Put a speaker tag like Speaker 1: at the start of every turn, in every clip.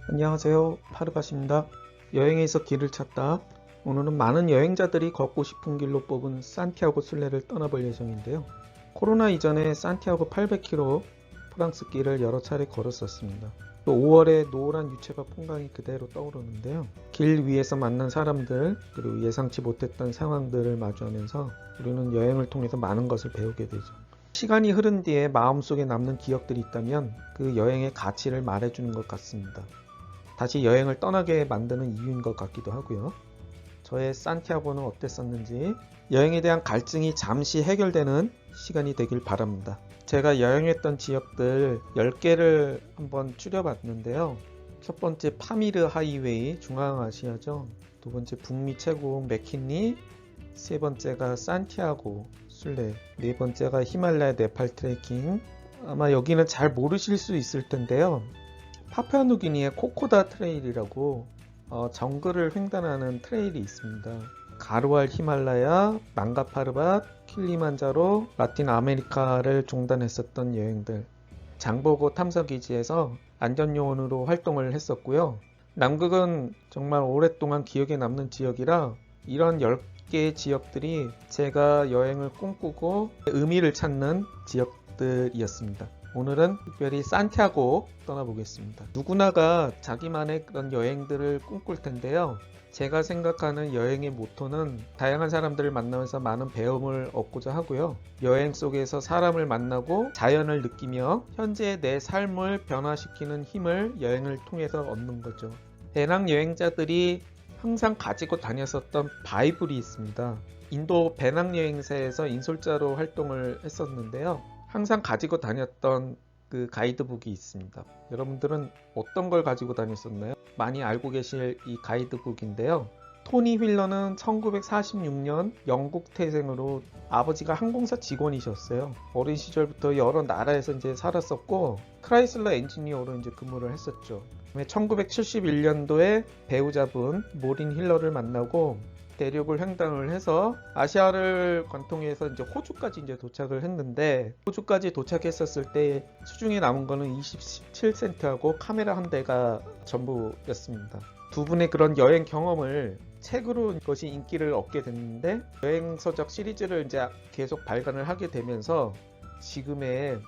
Speaker 1: 안녕하세요, 파르바십니다. 여행에서 길을 찾다. 오늘은 많은 여행자들이 걷고 싶은 길로 뽑은 산티아고 순례를 떠나볼 예정인데요. 코로나 이전에 산티아고 800km 프랑스 길을 여러 차례 걸었었습니다. 또 5월에 노을한 유채화 풍광이 그대로 떠오르는데요. 길 위에서 만난 사람들, 그리고 예상치 못했던 상황들을 마주하면서 우리는 여행을 통해서 많은 것을 배우게 되죠. 시간이 흐른 뒤에 마음속에 남는 기억들이 있다면 그 여행의 가치를 말해주는 것 같습니다. 다시 여행을 떠나게 만드는 이유인 것 같기도 하고요. 저의 산티아고는 어땠었는지 여행에 대한 갈증이 잠시 해결되는 시간이 되길 바랍니다. 제가 여행했던 지역들 10개를 한번 추려봤는데요. 첫 번째 파미르 하이웨이 중앙아시아죠. 두 번째 북미 최고봉 맥킨리, 세 번째가 산티아고 순례, 네 번째가 히말라야 네팔 트레킹. 아마 여기는 잘 모르실 수 있을 텐데요. 파푸아누기니의 코코다 트레일이라고 정글을 횡단하는 트레일이 있습니다. 가르왈 히말라야, 망가파르밭, 킬리만자로, 라틴 아메리카를 종단했었던 여행들. 장보고 탐사기지에서 안전요원으로 활동을 했었고요. 남극은 정말 오랫동안 기억에 남는 지역이라 이런 10개의 지역들이 제가 여행을 꿈꾸고 의미를 찾는 지역들이었습니다. 오늘은 특별히 산티아고 떠나보겠습니다. 누구나가 자기만의 그런 여행들을 꿈꿀 텐데요. 제가 생각하는 여행의 모토는 다양한 사람들을 만나면서 많은 배움을 얻고자 하고요. 여행 속에서 사람을 만나고 자연을 느끼며 현재의 내 삶을 변화시키는 힘을 여행을 통해서 얻는 거죠. 배낭 여행자들이 항상 가지고 다녔었던 바이블이 있습니다. 인도 배낭여행사에서 인솔자로 활동을 했었는데요. 항상 가지고 다녔던 그 가이드북이 있습니다. 여러분들은 어떤 걸 가지고 다녔었나요? 많이 알고 계실 이 가이드북인데요. 토니 휠러는 1946년 영국 태생으로 아버지가 항공사 직원이셨어요. 어린 시절부터 여러 나라에서 이제 살았었고 크라이슬러 엔지니어로 이제 근무를 했었죠. 1971년도에 배우자분 모린 힐러를 만나고 대륙을 횡단을 해서 아시아를 관통해서 이제 호주까지 이제 도착을 했는데, 호주까지 도착했었을 때 수중에 남은 거는 27센트하고 카메라 한 대가 전부였습니다. 두 분의 그런 여행 경험을 책으로 것이 인기를 얻게 됐는데, 여행서적 시리즈를 이제 계속 발간을 하게 되면서 지금의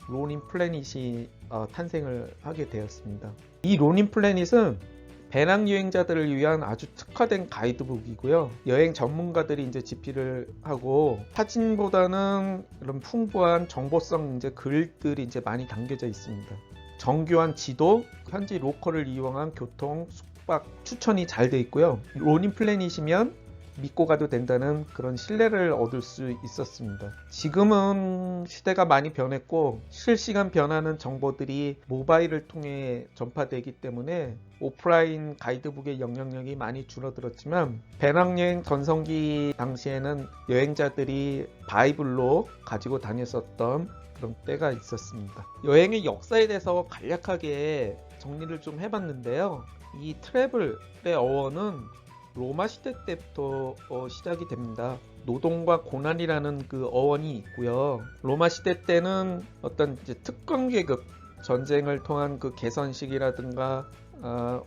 Speaker 1: 로닌 플래닛이 탄생을 하게 되었습니다. 이 로닌 플래닛은 배낭여행자들을 위한 아주 특화된 가이드북이고요. 여행 전문가들이 이제 집필을 하고 사진보다는 그런 풍부한 정보성 이제 글들이 이제 많이 담겨져 있습니다. 정교한 지도, 현지 로컬을 이용한 교통, 숙박 추천이 잘 돼 있고요. 로닌 플래닛이면 믿고 가도 된다는 그런 신뢰를 얻을 수 있었습니다. 지금은 시대가 많이 변했고 실시간 변하는 정보들이 모바일을 통해 전파되기 때문에 오프라인 가이드북의 영향력이 많이 줄어들었지만, 배낭여행 전성기 당시에는 여행자들이 바이블로 가지고 다녔었던 그런 때가 있었습니다. 여행의 역사에 대해서 간략하게 정리를 좀 해봤는데요. 이 트래블의 어원은 로마 시대 때부터 시작이 됩니다. 노동과 고난이라는 그 어원이 있고요. 로마 시대 때는 어떤 이제 특권 계급, 전쟁을 통한 그 개선식이라든가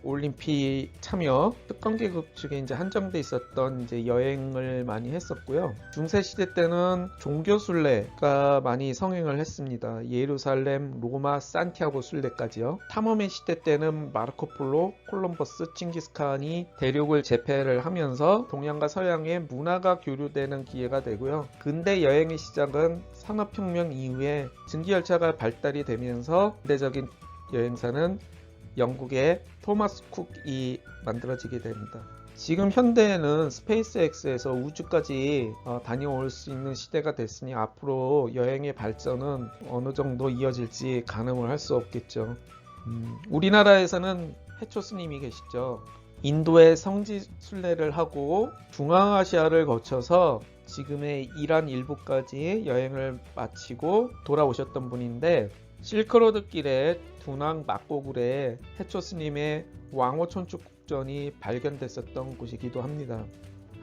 Speaker 1: 올림픽 참여, 특권 계급 측에 이제 한정돼 있었던 이제 여행을 많이 했었고요. 중세 시대 때는 종교 순례가 많이 성행을 했습니다. 예루살렘, 로마, 산티아고 순례까지요. 탐험의 시대 때는 마르코 폴로, 콜럼버스, 칭기스칸이 대륙을 제패를 하면서 동양과 서양의 문화가 교류되는 기회가 되고요. 근대 여행의 시작은 산업혁명 이후에 증기열차가 발달이 되면서 현대적인 여행사는 영국의 토마스 쿡이 만들어지게 됩니다. 지금 현대에는 스페이스X에서 우주까지 다녀올 수 있는 시대가 됐으니 앞으로 여행의 발전은 어느 정도 이어질지 가늠을 할 수 없겠죠. 우리나라에서는 해초 스님이 계시죠. 인도의 성지 순례를 하고 중앙아시아를 거쳐서 지금의 이란 일부까지 여행을 마치고 돌아오셨던 분인데, 실크로드 길에 두낭 막고굴에 해초 스님의 왕호 촌축 국전이 발견됐었던 곳이기도 합니다.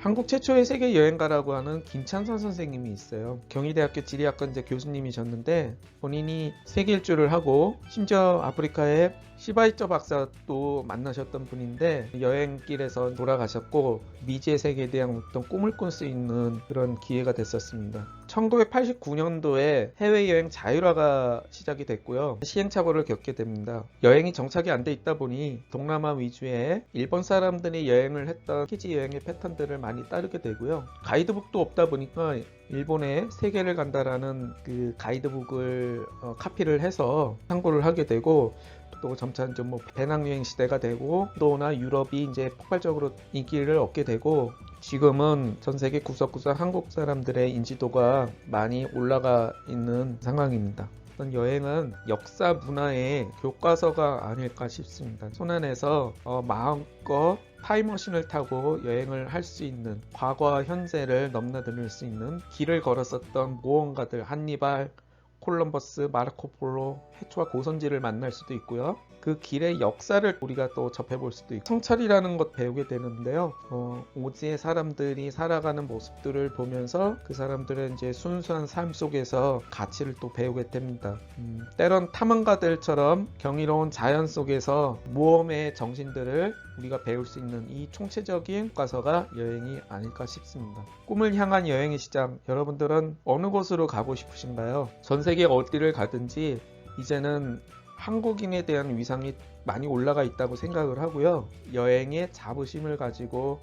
Speaker 1: 한국 최초의 세계 여행가라고 하는 김찬선 선생님이 있어요. 경희대학교 지리학과제 교수님이셨는데 본인이 세계 일주를 하고 심지어 아프리카의 시바이처 박사도 만나셨던 분인데 여행길에서 돌아가셨고 미지의 세계에 대한 어떤 꿈을 꿀 수 있는 그런 기회가 됐었습니다. 1989년도에 해외여행 자율화가 시작이 됐고요. 시행착오를 겪게 됩니다. 여행이 정착이 안 돼 있다 보니 동남아 위주의 일본 사람들이 여행을 했던 패키지 여행의 패턴들을 많이 따르게 되고요. 가이드북도 없다 보니까 일본에 세계를 간다라는 그 가이드북을 카피를 해서 참고를 하게 되고 또 점차 이제 배낭여행 시대가 되고 인도나 유럽이 이제 폭발적으로 인기를 얻게 되고 지금은 전 세계 구석구석 한국 사람들의 인지도가 많이 올라가 있는 상황입니다. 여행은 역사 문화의 교과서가 아닐까 싶습니다. 손안에서 마음껏 타임머신을 타고 여행을 할 수 있는 과거와 현재를 넘나들 수 있는 길을 걸었었던 모험가들 한니발, 콜럼버스, 마르코폴로, 해초와 고선지를 만날 수도 있고요. 그 길의 역사를 우리가 또 접해볼 수도 있고 성찰이라는 것 배우게 되는데요. 오지의 사람들이 살아가는 모습들을 보면서 그 사람들의 이제 순수한 삶 속에서 가치를 또 배우게 됩니다. 때론 탐험가들처럼 경이로운 자연 속에서 모험의 정신들을 우리가 배울 수 있는 이 총체적인 교과서가 여행이 아닐까 싶습니다. 꿈을 향한 여행의 시작, 여러분들은 어느 곳으로 가고 싶으신가요? 전 세계 어디를 가든지 이제는 한국인에 대한 위상이 많이 올라가 있다고 생각을 하고요. 여행에 자부심을 가지고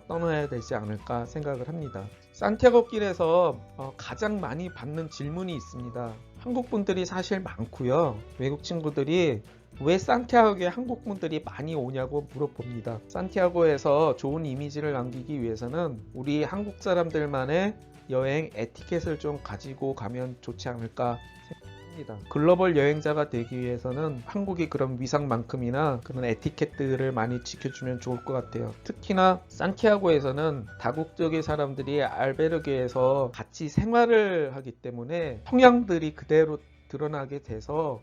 Speaker 1: 떠나야 되지 않을까 생각을 합니다. 산티아고 길에서 가장 많이 받는 질문이 있습니다. 한국 분들이 사실 많고요. 외국 친구들이 왜 산티아고에 한국 분들이 많이 오냐고 물어봅니다. 산티아고에서 좋은 이미지를 남기기 위해서는 우리 한국 사람들만의 여행 에티켓을 좀 가지고 가면 좋지 않을까 생각합니다. 글로벌 여행자가 되기 위해서는 한국이 그런 위상만큼이나 그런 에티켓들을 많이 지켜주면 좋을 것 같아요. 특히나 산티아고에서는 다국적의 사람들이 알베르게에서 같이 생활을 하기 때문에 성향들이 그대로 드러나게 돼서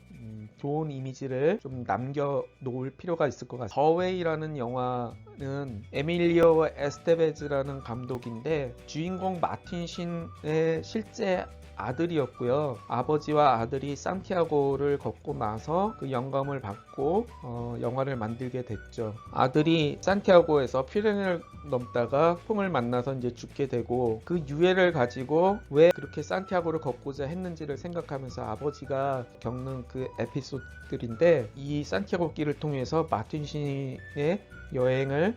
Speaker 1: 좋은 이미지를 좀 남겨놓을 필요가 있을 것 같아요. 더웨이라는 영화는 에밀리오 에스테베즈라는 감독인데 주인공 마틴 신의 실제 아들이었고요. 아버지와 아들이 산티아고를 걷고 나서 그 영감을 받고 영화를 만들게 됐죠. 아들이 산티아고에서 피레네를 넘다가 풍을 만나서 이제 죽게 되고 그 유해를 가지고 왜 그렇게 산티아고를 걷고자 했는지를 생각하면서 아버지가 겪는 그 에피소드들인데 이 산티아고 길을 통해서 마틴 신의 여행을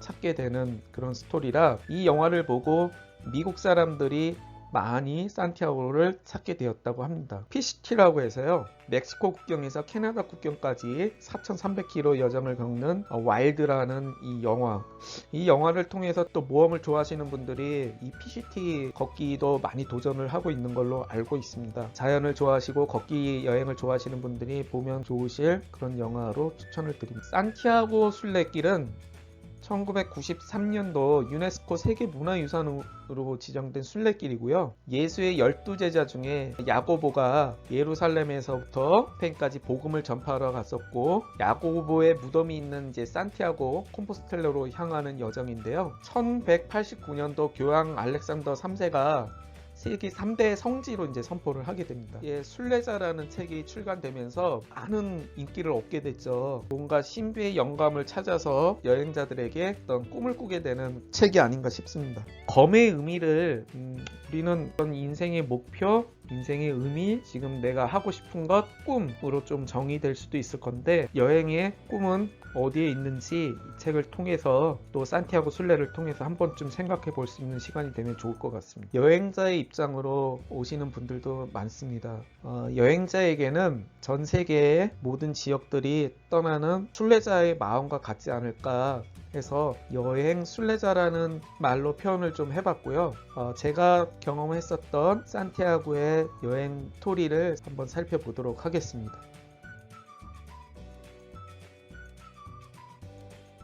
Speaker 1: 찾게 되는 그런 스토리라 이 영화를 보고 미국 사람들이 많이 산티아고를 찾게 되었다고 합니다. PCT라고 해서요. 멕시코 국경에서 캐나다 국경까지 4,300km 여정을 겪는 와일드라는 이 영화를 통해서 또 모험을 좋아하시는 분들이 이 PCT 걷기도 많이 도전을 하고 있는 걸로 알고 있습니다. 자연을 좋아하시고 걷기 여행을 좋아하시는 분들이 보면 좋으실 그런 영화로 추천을 드립니다. 산티아고 순례길은 1993년도 유네스코 세계문화유산으로 지정된 순례길이고요. 예수의 12제자 중에 야고보가 예루살렘에서부터 스페인까지 복음을 전파하러 갔었고 야고보의 무덤이 있는 이제 산티아고 콤포스텔라로 향하는 여정인데요. 1189년도 교황 알렉산더 3세가 세계 3대 성지로 이제 선포를 하게 됩니다. 순례자라는 책이 출간되면서 많은 인기를 얻게 됐죠. 뭔가 신비의 영감을 찾아서 여행자들에게 어떤 꿈을 꾸게 되는 책이 아닌가 싶습니다. 검의 의미를 우리는 어떤 인생의 목표, 인생의 의미, 지금 내가 하고 싶은 것, 꿈으로 좀 정의될 수도 있을 건데 여행의 꿈은 어디에 있는지 이 책을 통해서 또 산티아고 순례를 통해서 한 번쯤 생각해 볼 수 있는 시간이 되면 좋을 것 같습니다. 여행자의 입장으로 오시는 분들도 많습니다. 여행자에게는 전 세계의 모든 지역들이 떠나는 순례자의 마음과 같지 않을까 해서 여행 순례자라는 말로 표현을 좀 해봤고요. 제가 경험했었던 산티아고의 여행 스토리를 한번 살펴보도록 하겠습니다.